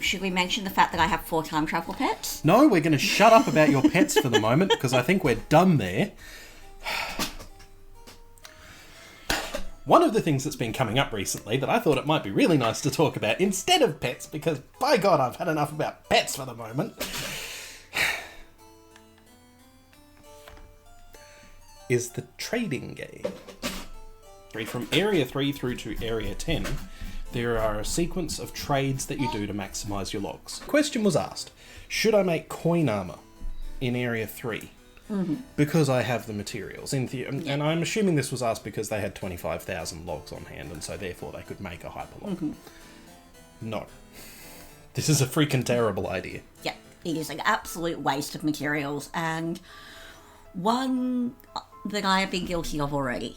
Should we mention the fact that I have 4 time travel pets? No, we're going to shut up about your pets for the moment, because I think we're done there. One of the things that's been coming up recently that I thought it might be really nice to talk about instead of pets, because by God, I've had enough about pets for the moment, is the trading game. From Area 3 through to Area 10, there are a sequence of trades that you do to maximise your logs. The question was asked, should I make coin armour in Area 3? Because I have the materials. And I'm assuming this was asked because they had 25,000 logs on hand, and so therefore they could make a hyperlog. No. This is a freaking terrible idea. Yeah, it is an absolute waste of materials, and one that I have been guilty of already.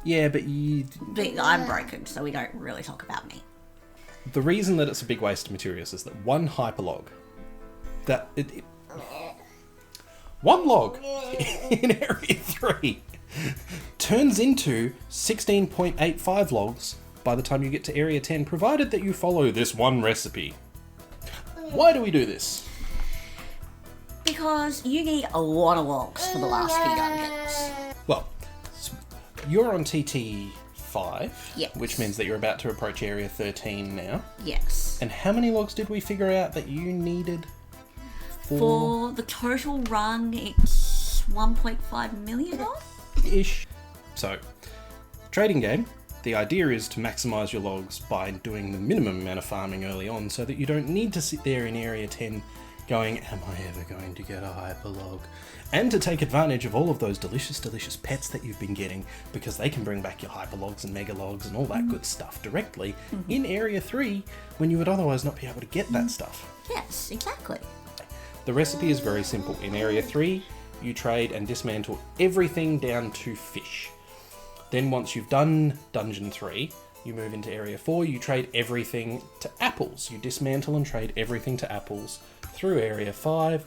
Yeah, but I'm broken, so we don't really talk about me. The reason that it's a big waste of materials is that one hyperlog, one log in Area 3 turns into 16.85 logs by the time you get to Area 10, provided that you follow this one recipe. Why do we do this? Because you need a lot of logs for the last few dungeons. Well, you're on TT5, yes, which means that you're about to approach Area 13 now. Yes. And how many logs did we figure out that you needed? For the total run, it's 1.5 million logs? Ish. So, trading game, the idea is to maximise your logs by doing the minimum amount of farming early on so that you don't need to sit there in Area 10 going, am I ever going to get a hyperlog? And to take advantage of all of those delicious, delicious pets that you've been getting, because they can bring back your hyperlogs and megalogs and all that good stuff directly in Area 3 when you would otherwise not be able to get that stuff. Yes, exactly. The recipe is very simple. In Area 3, you trade and dismantle everything down to fish. Then once you've done Dungeon 3, you move into Area 4, you trade everything to apples. You dismantle and trade everything to apples through Area 5,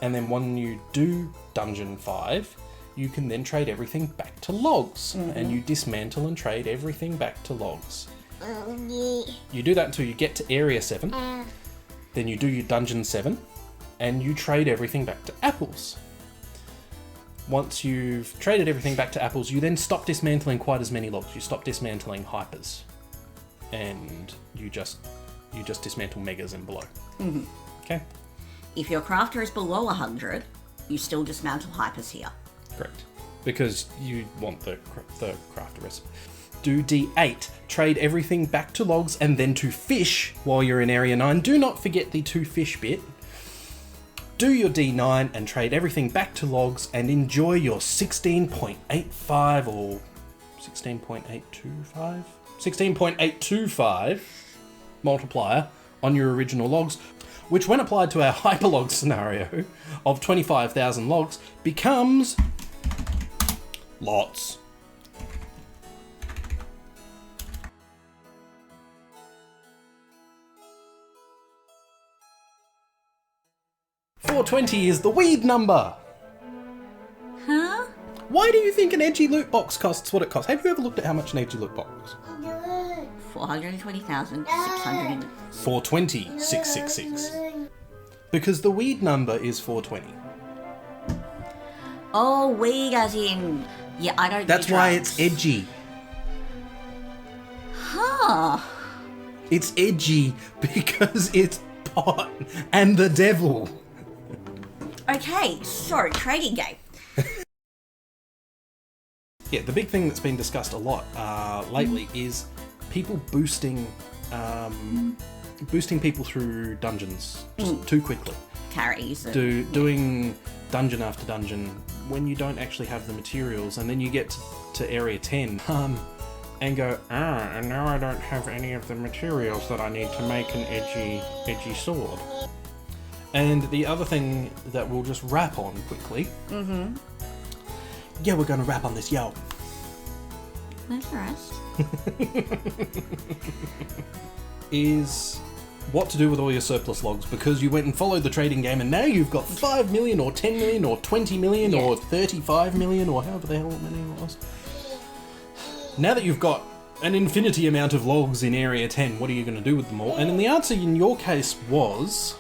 and then when you do Dungeon 5, you can then trade everything back to logs, and you dismantle and trade everything back to logs. You do that until you get to Area 7, then you do your Dungeon 7, and you trade everything back to apples. Once you've traded everything back to apples, you then stop dismantling quite as many logs. You stop dismantling hypers, and you just dismantle megas and below. Okay? If your crafter is below 100, you still dismantle hypers here. Correct. Because you want the crafter recipe. Do D8. Trade everything back to logs and then to fish while you're in Area 9. Do not forget the to fish bit. Do your D9 and trade everything back to logs and enjoy your 16.85 or 16.825? 16.825 multiplier on your original logs, which when applied to our hyperlog scenario of 25,000 logs becomes lots. $420 is the weed number. Huh? Why do you think an edgy loot box costs what it costs? Have you ever looked at how much an edgy loot box costs? 420,600. 420,666. Because the weed number is 420. Oh, weed as in... Yeah, I don't That's do why drugs. it's edgy. Huh. It's edgy because it's pot and the devil. Okay, so, trading game. Yeah, the big thing that's been discussed a lot lately is people boosting people through dungeons just too quickly. Carries. Doing dungeon after dungeon when you don't actually have the materials, and then you get to Area 10 and go, and now I don't have any of the materials that I need to make an edgy sword. And the other thing that we'll just wrap on quickly. Yeah, we're going to wrap on this, yo. Where's the rest? Is what to do with all your surplus logs, because you went and followed the trading game and now you've got 5 million or 10 million or 20 million or 35 million or however the hell many it was. Now that you've got an infinity amount of logs in Area 10. What are you going to do with them all? And then the answer in your case was...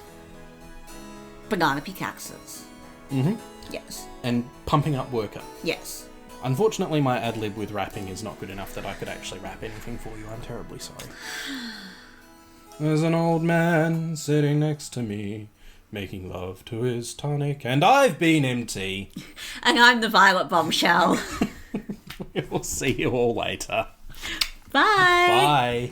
Banana pickaxes. Mm-hmm. Yes. And pumping up worker. Yes. Unfortunately, my ad-lib with rapping is not good enough that I could actually rap anything for you. I'm terribly sorry. There's an old man sitting next to me, making love to his tonic, and I've been empty. And I'm the Violet Bombshell. We'll see you all later. Bye. Bye.